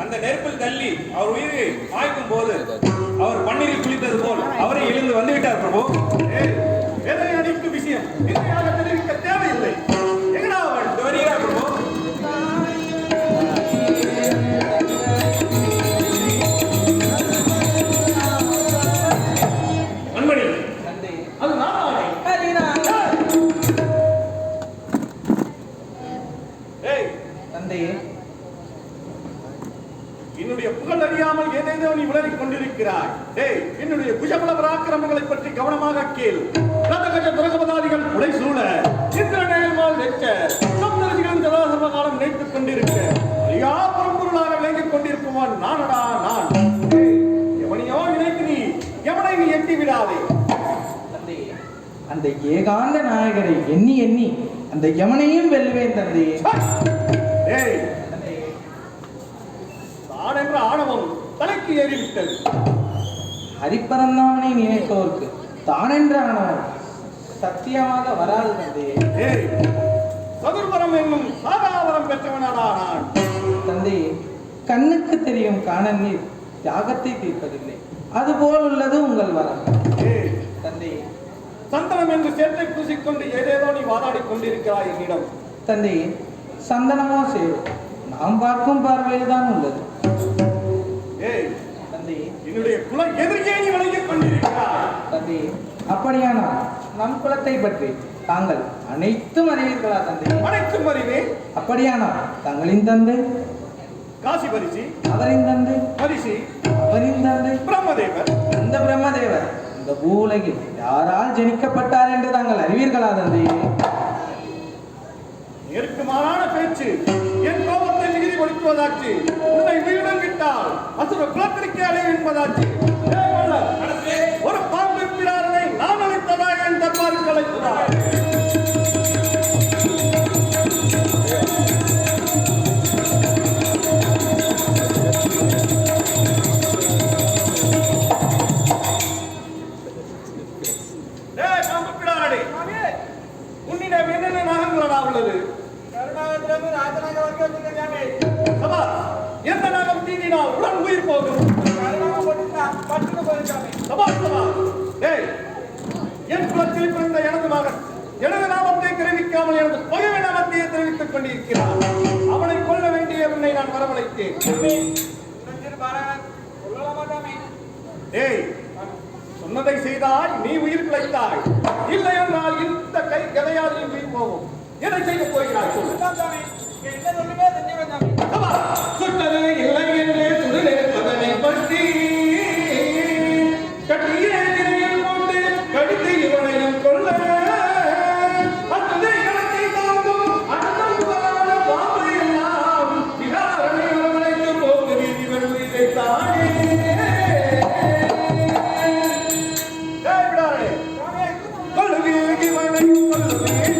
அந்த நெருப்பில் தள்ளி அவர் உயிரை ஆய்க்கும் போது அவர் பன்னீரில் குளித்தது போல் அவரை எழுந்து வந்துவிட்டார் பிரபு. வேதனை அளிக்கும் விஷயம் நிச்சயமாக தெரிவிக்க தேவையில்லை. எங்கடா அவள் வருகிறார் பிரபு. அன்பணி அது நானே. தந்தையே, என்னுடைய புகழ் அறியாமல் ஏதேதோ நீ விளறிக் கொண்டிருக்கிறாய். என்னுடைய குஜபல பராக்கிரமங்களை பற்றி கவனமாக கேள். ரதகஜ துரகபதாதிகள் புடை சூழ இந்திரநேயமால் வெச்ச சப்தரிசிகளின் சதாசர்வ காலம் நினைத்துக் கொண்டிருக்க அழியா பரம்பொருளாக விளங்கிக் கொண்டிருப்பவன் நானடா நான். எவனையோ நினைத்து நீ எவனை நீ எட்டி விடாதே. தந்தையே, அந்த ஏகாந்த நாயகரை எண்ணி எண்ணி அந்த யமனையும் வெல்வேன் தந்தையே. தான் என்ற ஆணவம் தலைக்கு ஏறிவிட்டது. ஹரிப்பரந்தாமனை நினைப்பவருக்கு தான் என்ற ஆணவம் சத்தியமாக வராது தந்தையே. சதுர்வரம் என்னும் சாதாவரம் பெற்றவனாடா நான். தந்தையே, கண்ணுக்கு தெரியும் காணல் நீர் தியாகத்தை தீர்ப்பதில்லை, அதுபோல் உள்ளது உங்கள் வரம். தந்தையே, சந்தனம் என்று சேர்த்தை பூசிக்கொண்டு ஏதேதோ நீ வாதாடி கொண்டிருக்கிறாய் என்னிடம். தந்தையே, சந்தனமோ சேரும் நாம் பார்க்கும் பார்வையில் தான் உள்ளது. தந்தையே, என்னுடைய குல எதிரியே நீ விளங்கிக் கொண்டிருக்கிறாய். தந்தையே, அப்படியானால் நம் குலத்தை பற்றி தாங்கள் அனைத்தும் அறிவீர்களா தந்தையே? அனைத்தும் அறிவேன். அப்படியானால் தங்களின் தந்தை காசி பரிசி, அவரின் தந்தை பரிசி, அவரின் தந்தை பிரம்மதேவர். அந்த பிரம்மதேவர் இந்த பூவுலகில் யாரால் ஜனிக்கப்பட்டார் என்று தாங்கள் அறிவீர்களா தந்தையே? நெருக்கமான பேச்சு என் கோபத்தை மிகுதிப்படுத்துவதாச்சு. உன்னை உயிருடன் விட்டால் அசுர குலத்திற்கே அழிவு என்பதாச்சு. ஒரு பாம்பு பிடாரனை நான் அழைத்ததா என் தர்பாருக்கு அழைத்ததாய்? உன்னிடம் என்னென்ன நாகங்களா உள்ளது? எந்த நாகம் தீண்டினால் உடன் உயிர் போகும்? என் குலத்தில் பிறந்த எனது மகன் எனது நாமத்தை தெரிவிக்காமல் எனது பகைவன் நாமத்தையே தெரிவித்துக் கொண்டிருக்கிறான். அவனை கொல்ல வேண்டிய உன்னை நான் வரவழைத்தேன். சொன்னதை செய்தாய், நீ உயிர் பிழைத்தாய். இல்லை என்றால் இந்த கை கதையால் உயிர் போகும். எதை செய்ய போகிறாய் சொல்லு. சுட்டது இல்லை என்று சுடுநெருப்பதனை பற்றி கட்டிய நிலையில் கொண்டு கடித்து இவனையும் கொள்ள அந்த இடத்தை தாங்கும் அண்ணன் பாம்பு எல்லாம் விகாரணை அரவணைத்து போக்கு நீதி வெள்ளியை தானே. கொள்ளுவீர் இவனையும் கொள்ளுவீர்